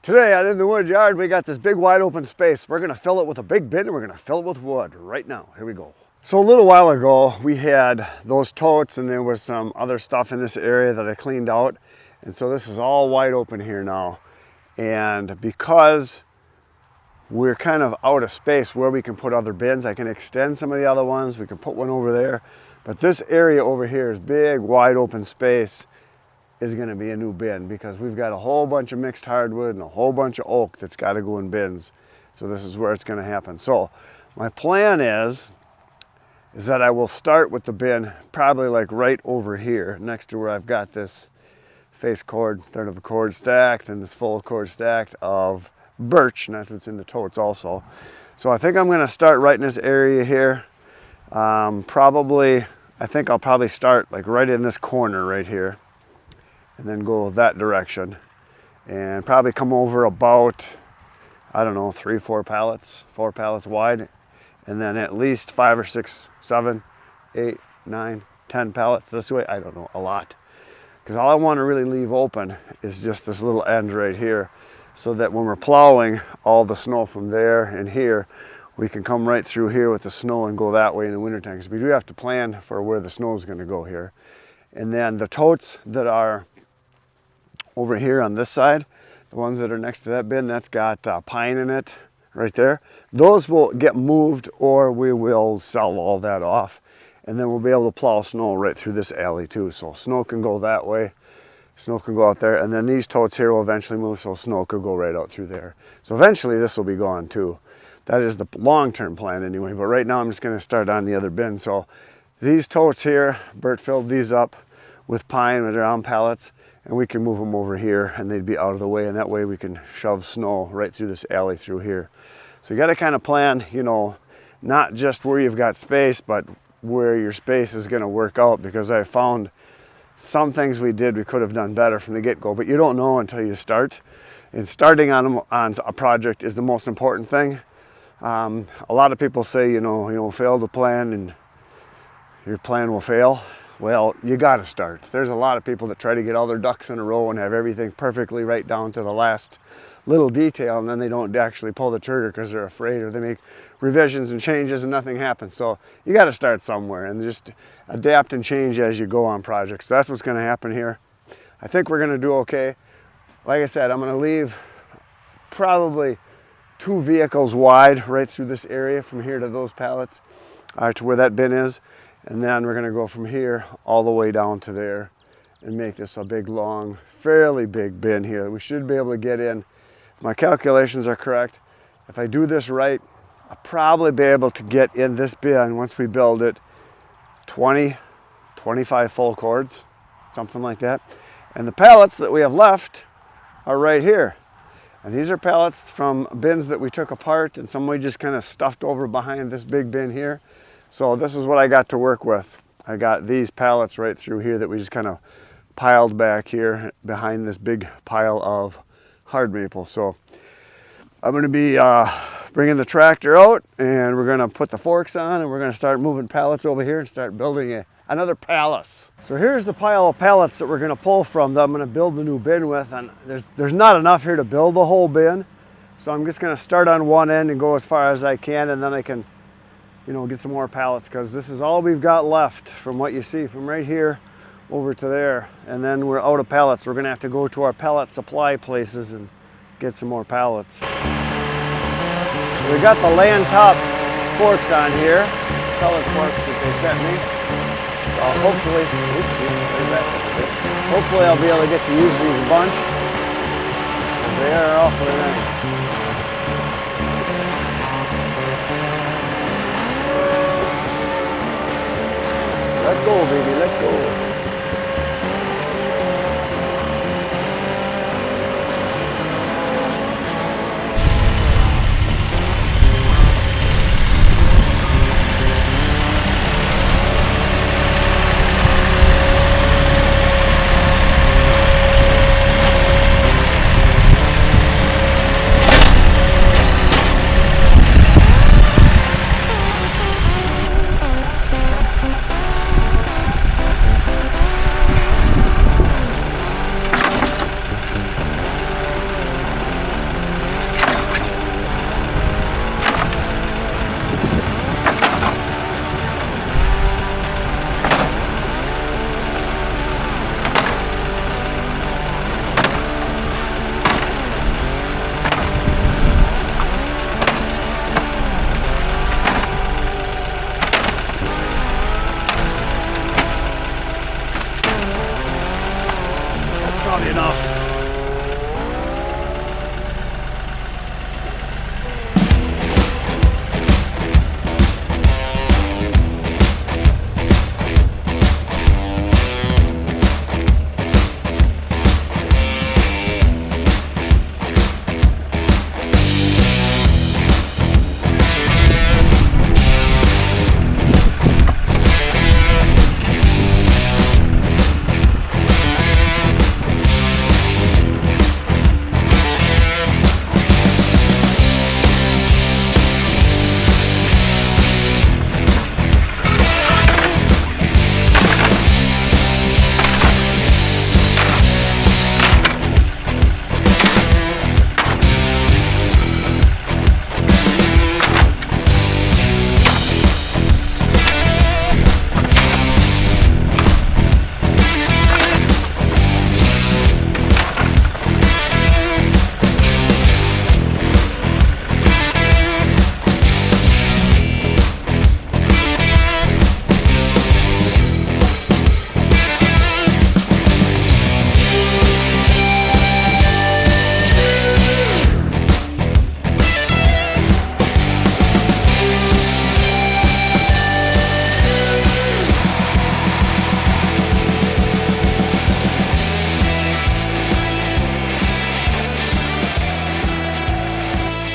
Today out in the wood yard, we got this big wide open space. We're gonna fill it with a big bin and we're gonna fill it with wood right now. Here we go. So a little while ago, we had those totes and there was some other stuff in this area that I cleaned out. And so this is all wide open here now. And because we're kind of out of space where we can put other bins, I can extend some of the other ones. We can put one over there. But this area over here is big, wide open space. Is going to be a new bin because we've got a whole bunch of mixed hardwood and a whole bunch of oak that's got to go in bins. So this is where it's going to happen. So my plan is that I will start with the bin probably like right over here next to where I've got this face cord, third of a cord stacked and this full cord stacked of birch, and that's what's in the totes also. So I think I'm going to start right in this area here. I think I'll probably start like right in this corner right here. And then go that direction and probably come over about, I don't know, 4 pallets wide, and then at least 5 or 6, 7, 8, 9, 10 pallets this way. I don't know, a lot, because all I want to really leave open is just this little end right here, so that when we're plowing all the snow from there and here, we can come right through here with the snow and go that way in the wintertime, because we do have to plan for where the snow is going to go here. And then the totes that are over here on this side, the ones that are next to that bin, that's got pine in it right there. Those will get moved, or we will sell all that off. And then we'll be able to plow snow right through this alley too. So snow can go that way, snow can go out there. And then these totes here will eventually move, so snow could go right out through there. So eventually this will be gone too. That is the long-term plan anyway. But right now I'm just gonna start on the other bin. So these totes here, Bert filled these up with pine with round pallets. And we can move them over here and they'd be out of the way, and that way we can shove snow right through this alley through here. So you got to kind of plan, you know, not just where you've got space, but where your space is going to work out, because I found some things we could have done better from the get-go, but you don't know until you start. And starting on a project is the most important thing. A lot of people say, you know, fail to plan and your plan will fail. Well, you got to start. There's a lot of people that try to get all their ducks in a row and have everything perfectly right down to the last little detail, and then they don't actually pull the trigger because they're afraid, or they make revisions and changes and nothing happens. So you got to start somewhere and just adapt and change as you go on projects. So that's what's going to happen here. I think we're going to do okay. Like I said, I'm going to leave probably 2 vehicles wide right through this area from here to those pallets, to where that bin is. And then we're going to go from here all the way down to there and make this a big, long, fairly big bin here. We should be able to get in, if my calculations are correct, if I do this right, I'll probably be able to get in this bin, once we build it, 20, 25 full cords, something like that. And the pallets that we have left are right here. And these are pallets from bins that we took apart and some we just kind of stuffed over behind this big bin here. So this is what I got to work with. I got these pallets right through here that we just kind of piled back here behind this big pile of hard maple. So I'm going to be bringing the tractor out, and we're going to put the forks on, and we're going to start moving pallets over here and start building another palace. So here's the pile of pallets that we're going to pull from that I'm going to build the new bin with. And there's not enough here to build the whole bin. So I'm just going to start on one end and go as far as I can, and then I can, you know, get some more pallets, because this is all we've got left from what you see from right here over to there. And then we're out of pallets. We're going to have to go to our pallet supply places and get some more pallets. So we got the land top forks on here, pellet forks that they sent me. So hopefully, hopefully I'll be able to get to use these a bunch, because they are awfully nice. Let go, baby, let go.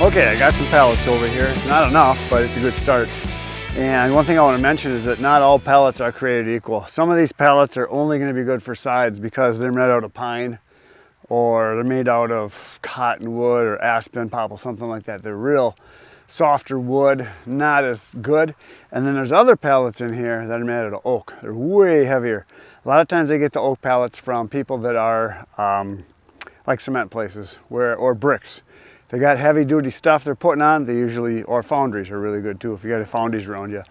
Okay, I got some pallets over here. It's not enough, but it's a good start. And one thing I want to mention is that not all pallets are created equal. Some of these pallets are only going to be good for sides because they're made out of pine, or they're made out of cottonwood or aspen, popple, something like that. They're real softer wood, not as good. And then there's other pallets in here that are made out of oak. They're way heavier. A lot of times they get the oak pallets from people that are like cement places or bricks. They got heavy duty stuff they're putting on. They usually, or foundries are really good too. If you got foundries around you,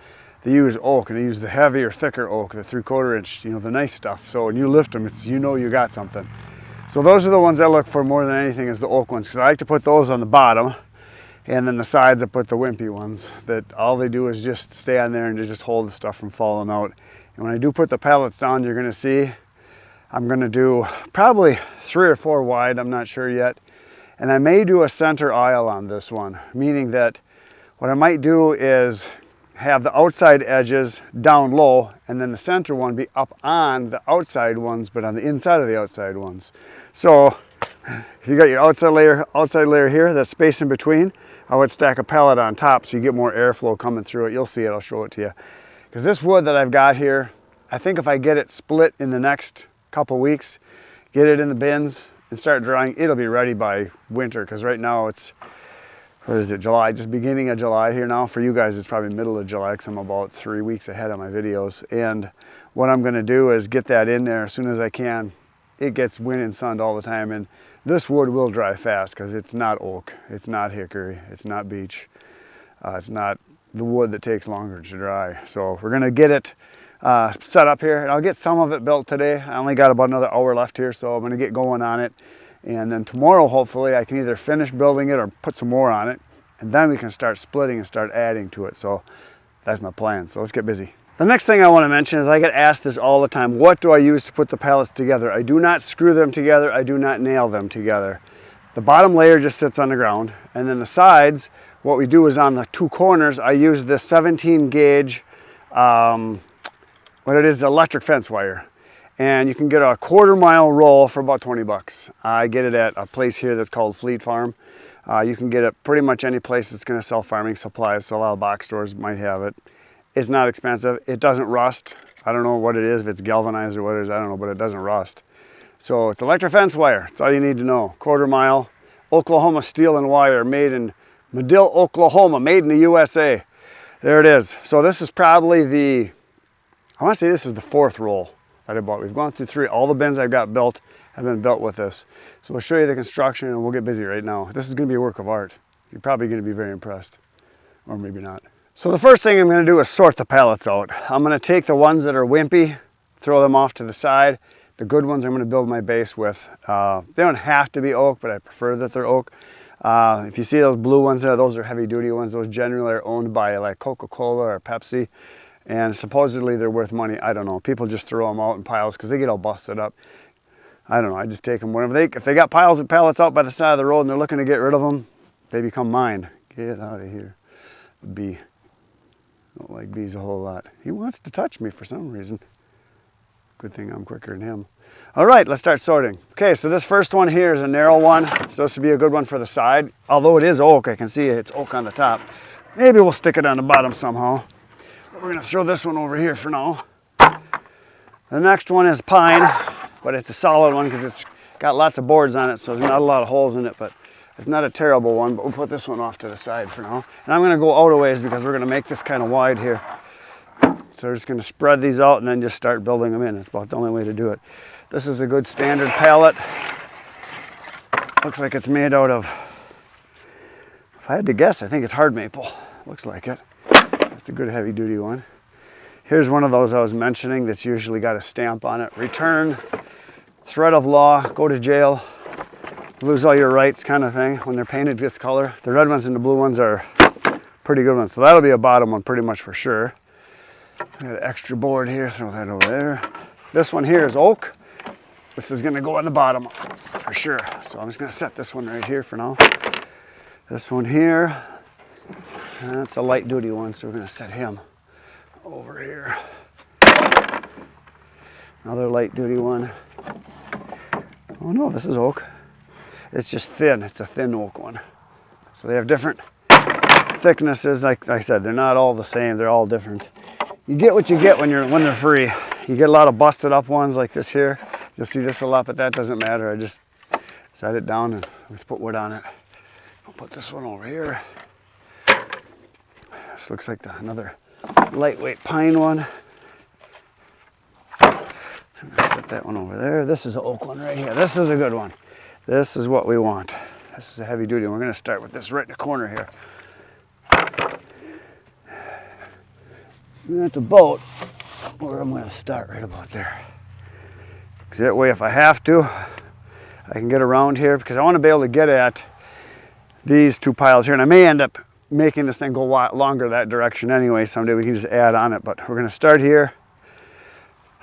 they use oak, and they use the heavier, thicker oak, the 3/4 inch, you know, the nice stuff. So when you lift them, it's, you know, you got something. So those are the ones I look for more than anything, is the oak ones, because I like to put those on the bottom, and then the sides I put the wimpy ones that all they do is just stay on there and they just hold the stuff from falling out. And when I do put the pallets down, you're going to see I'm going to do probably 3 or 4 wide, I'm not sure yet. And I may do a center aisle on this one, meaning that what I might do is have the outside edges down low, and then the center one be up on the outside ones, but on the inside of the outside ones. So if you got your outside layer here, that space in between, I would stack a pallet on top so you get more airflow coming through it. You'll see it, I'll show it to you. Because this wood that I've got here, I think if I get it split in the next couple weeks, get it in the bins and start drying, it'll be ready by winter. Because right now it's, what is it, July, just beginning of July here now. For you guys, it's probably middle of July, because I'm about 3 weeks ahead of my videos. And what I'm gonna do is get that in there as soon as I can. It gets wind and sunned all the time, and this wood will dry fast because it's not oak, it's not hickory, it's not beech. It's not the wood that takes longer to dry. So we're gonna get it set up here, and I'll get some of it built today. I only got about another hour left here, so I'm gonna get going on it. And then tomorrow, hopefully, I can either finish building it or put some more on it, and then we can start splitting and start adding to it. So that's my plan, so let's get busy. The next thing I want to mention is I get asked this all the time. What do I use to put the pallets together? I do not screw them together. I do not nail them together. The bottom layer just sits on the ground, and then the sides, what we do is on the 2 corners, I use this 17 gauge, electric fence wire. And you can get a 1/4 mile roll for about 20 bucks. I get it at a place here that's called Fleet Farm. You can get it pretty much any place that's going to sell farming supplies, so a lot of box stores might have it. It's not expensive. It doesn't rust. I don't know what it is, if it's galvanized or what it is, I don't know, but it doesn't rust. So it's electric fence wire. That's all you need to know. 1/4 mile, Oklahoma steel and wire, made in Medill, Oklahoma, made in the USA. There it is. So this is probably I want to say this is the 4th roll that I bought. We've gone through 3. All the bins I've got built have been built with this. So we'll show you the construction, and we'll get busy right now. This is going to be a work of art. You're probably going to be very impressed, or maybe not. So the first thing I'm going to do is sort the pallets out. I'm going to take the ones that are wimpy, throw them off to the side. The good ones I'm going to build my base with. They don't have to be oak, but I prefer that they're oak. If you see those blue ones there, those are heavy duty ones. Those generally are owned by like Coca-Cola or Pepsi. And supposedly they're worth money. I don't know. People just throw them out in piles because they get all busted up. I don't know. I just take them whenever if they got piles of pallets out by the side of the road and they're looking to get rid of them, they become mine. Get out of here. Bee. I don't like bees a whole lot. He wants to touch me for some reason. Good thing I'm quicker than him. All right, let's start sorting. Okay, so this first one here is a narrow one. So this would be a good one for the side. Although it is oak, I can see it's oak on the top. Maybe we'll stick it on the bottom somehow. We're going to throw this one over here for now. The next one is pine, but it's a solid one because it's got lots of boards on it, so there's not a lot of holes in it, but it's not a terrible one. But we'll put this one off to the side for now. And I'm going to go out a ways because we're going to make this kind of wide here. So we're just going to spread these out and then just start building them in. It's about the only way to do it. This is a good standard pallet. Looks like it's made out of, if I had to guess, I think it's hard maple. Looks like it. It's a good heavy duty one. Here's one of those I was mentioning that's usually got a stamp on it. Return, threat of law, go to jail, lose all your rights kind of thing when they're painted this color. The red ones and the blue ones are pretty good ones. So that'll be a bottom one pretty much for sure. Got an extra board here, throw that over there. This one here is oak. This is gonna go on the bottom for sure. So I'm just gonna set this one right here for now. This one here, that's a light duty one, so we're gonna set him over here. Another light duty one. Oh no, this is oak. It's just thin, it's a thin oak one. So they have different thicknesses. Like I said, they're not all the same. They're all different. You get what you get when they're free. You get a lot of busted up ones like this here. You'll see this a lot, but that doesn't matter. I just set it down and let's put wood on it. I'll put this one over here. This looks like another lightweight pine one. I'm gonna set that one over there. This is an oak one right here. This is a good one. This is what we want. This is a heavy duty. We're gonna start with this right in the corner here. And that's about where I'm gonna start, right about there. Because that way, if I have to, I can get around here, because I want to be able to get at these two piles here. And I may end up making this thing go longer that direction anyway. Someday we can just add on it, but we're going to start here.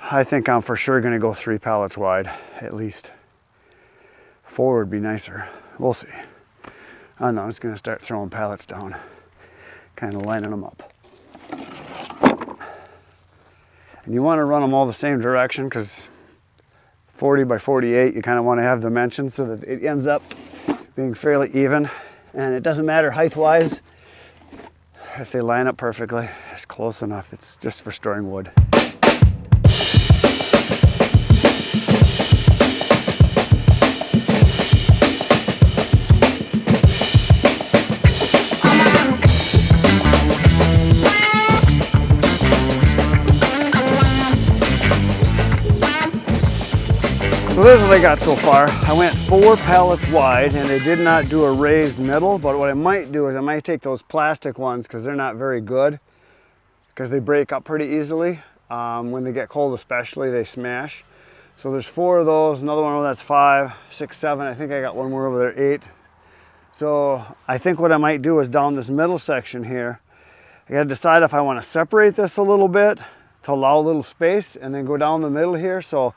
I think I'm for sure going to go 3 pallets wide, at least. 4 would be nicer. We'll see. Oh no, I'm just going to start throwing pallets down, kind of lining them up. And you want to run them all the same direction, because 40 by 48, you kind of want to have dimensions so that it ends up being fairly even. And it doesn't matter height-wise. If they line up perfectly, it's close enough. It's just for storing wood. So this is what I got so far. I went 4 pallets wide, and I did not do a raised middle, but what I might do is I might take those plastic ones, because they're not very good, because they break up pretty easily. When they get cold especially, they smash. So there's 4 of those, another one over that's 5, 6, 7, I think I got one more over there, 8. So I think what I might do is down this middle section here, I gotta decide if I wanna separate this a little bit to allow a little space, and then go down the middle here. So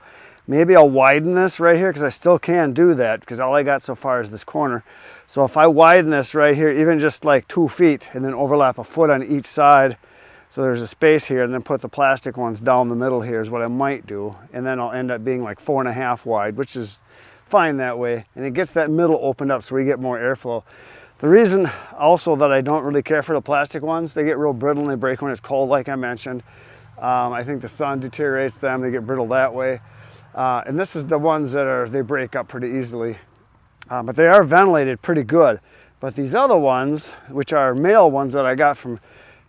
maybe I'll widen this right here, because I still can do that, because all I got so far is this corner. So if I widen this right here, even just like 2 feet, and then overlap a foot on each side, so there's a space here, and then put the plastic ones down the middle here is what I might do. And then I'll end up being like 4.5 wide, which is fine that way. And it gets that middle opened up so we get more airflow. The reason also that I don't really care for the plastic ones, they get real brittle and they break when it's cold, like I mentioned. I think the sun deteriorates them, they get brittle that way. And this is the ones that they break up pretty easily, but they are ventilated pretty good. But these other ones, which are male ones that I got from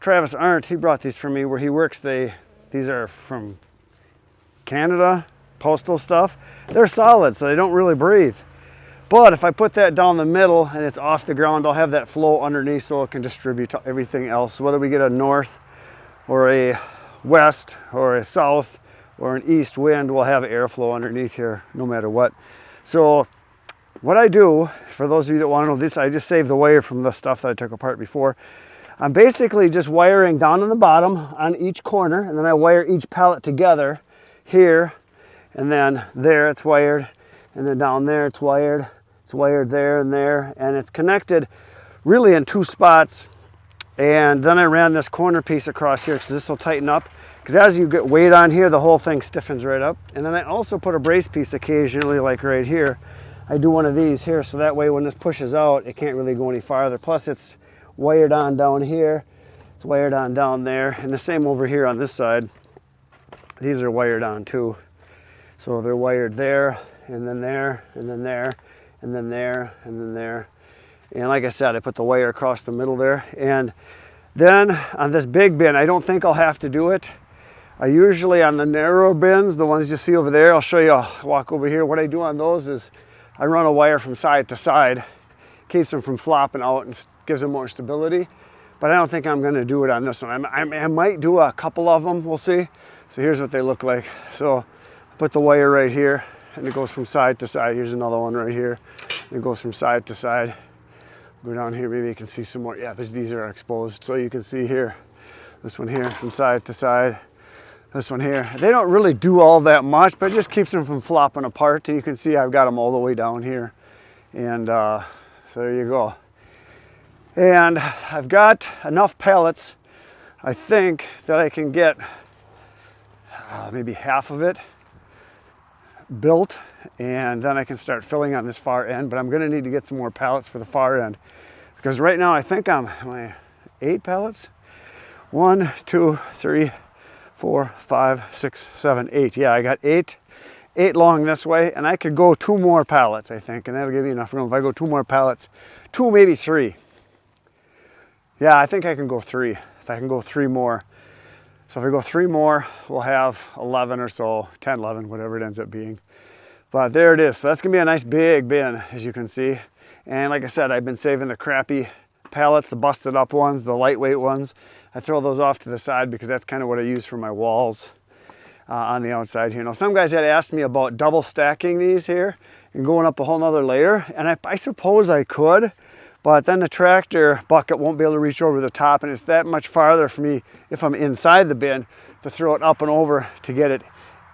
Travis Arndt, he brought these for me where he works. These are from Canada, postal stuff. They're solid, so they don't really breathe. But if I put that down the middle and it's off the ground, I'll have that flow underneath so it can distribute to everything else. Whether we get a north or a west or a south or an east wind, will have airflow underneath here no matter what. So what I do, for those of you that want to know this, I just saved the wire from the stuff that I took apart before. I'm basically just wiring down on the bottom on each corner, and then I wire each pallet together here, and then there it's wired, and then down there it's wired there and there, and it's connected really in 2 spots. And then I ran this corner piece across here, because this will tighten up. Because as you get weight on here, the whole thing stiffens right up. And then I also put a brace piece occasionally, like right here. I do one of these here, so that way when this pushes out, it can't really go any farther. Plus it's wired on down here, it's wired on down there, and the same over here on this side. These are wired on too. So they're wired there, and then there, and then there, and then there, and then there. And like I said, I put the wire across the middle there. And then on this big bin, I don't think I'll have to do it. I usually, on the narrow bins, the ones you see over there, I'll show you, I'll walk over here. What I do on those is I run a wire from side to side, keeps them from flopping out and gives them more stability. But I don't think I'm gonna do it on this one. I might do a couple of them, we'll see. So here's what they look like. So I put the wire right here, and it goes from side to side. Here's another one right here. It goes from side to side. Go down here, maybe you can see some more. Yeah, these are exposed, so you can see here. This one here, from side to side. This one here. They don't really do all that much, but it just keeps them from flopping apart. And you can see I've got them all the way down here. And so there you go. And I've got enough pallets, I think, that I can get maybe half of it built, and then I can start filling on this far end. But I'm going to need to get some more pallets for the far end, Because right now I think am I 8 pallets? 1, 2, 3, 4, 5, 6, 7, 8. Yeah, I got 8 long this way, and I could go 2 more pallets, I think, and that'll give me enough room. If I go 2 more pallets, 2, maybe 3. Yeah, I think I can go 3. If I can go 3 more. So if I go 3 more, we'll have 11 or so, 10, 11, whatever it ends up being. But there it is. So that's gonna be a nice big bin, as you can see. And like I said, I've been saving the crappy pallets, the busted up ones, the lightweight ones. I throw those off to the side because that's kind of what I use for my walls on the outside here. Now, some guys had asked me about double stacking these here and going up a whole nother layer. And I suppose I could, but then the tractor bucket won't be able to reach over the top, and it's that much farther for me if I'm inside the bin to throw it up and over to get it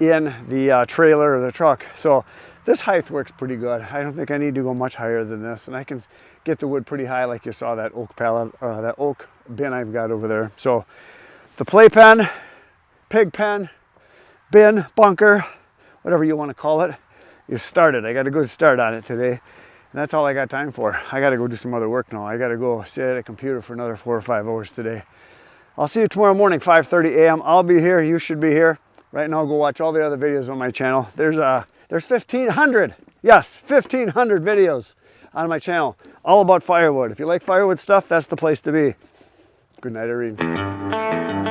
in the trailer or the truck. So this height works pretty good. I don't think I need to go much higher than this, and I can get the wood pretty high like you saw that oak pallet, that oak bin I've got over there. So the playpen, pig pen, bin, bunker, whatever you want to call it, is started. I got a good start on it today, and that's all I got time for. I got to go do some other work now. I got to go sit at a computer for another 4 or 5 hours today. I'll see you tomorrow morning, 5:30 a.m. I'll be here. You should be here. Right now, go watch all the other videos on my channel. There's 1,500, yes, 1,500 videos on my channel, all about firewood. If you like firewood stuff, that's the place to be. Good night, Irene.